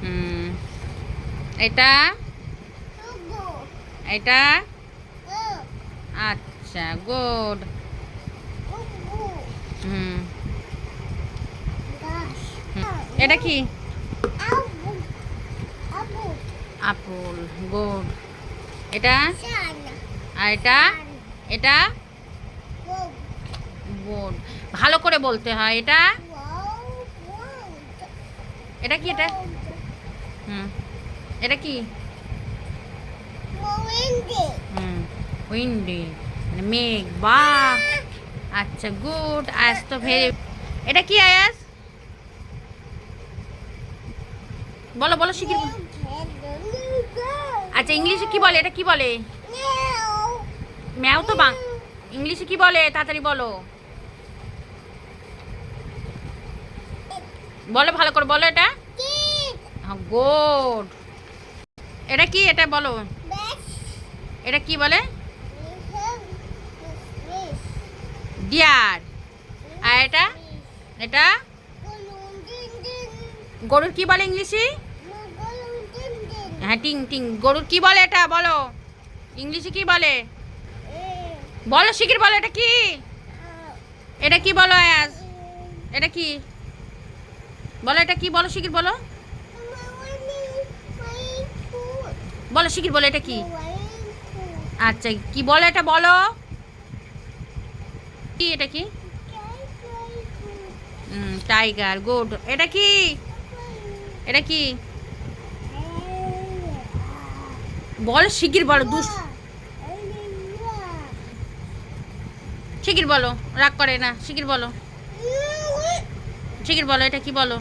হুম, এটা এটা আচ্ছা, গুড। হুম, এটা কি? Apple, good. এটা আর এটা এটা গুড। ভালো করে বলতে হয়। এটা এটা কি? এটা হুম, এটা কি? হুম, উইন্ডি মানে মেঘ। বাহ, আচ্ছা, গুড। আয়াস তো ভেরি। এটা কি আয়াস? বলো বলো, শিখির। আচ্ছা, ইংলিশে কি বলে? এটা কি বলে? ম্যাও তো ইংলিশে কি বলে? তাড়াতাড়ি বলো, বলো ভালো করে বলো। এটা গুড। এটা কি? এটা বলো, এটা কি বলে? ডিয়ার। আর এটা এটা গরুর কি বলে ইংলিশে? হ্যাঁ, টিং টিং। গরুর কি বলে এটা বলো, ইংলিশে কি বলে? বলো শিখির, বলো এটা কি? এটা কি বলো আয়াজ? এটা কি বলো? এটা কি বলো শিখির, বলো বলো শিখির, বলো এটা কি? আচ্ছা, কি বলো এটা বলো, কি এটা কি? Tiger, good. এটা কি? এটা কি বলো শিখির, বলো শিখির বলো, রাগ করে না। শিখির বলো, শিখির বলো এটা কি বলো?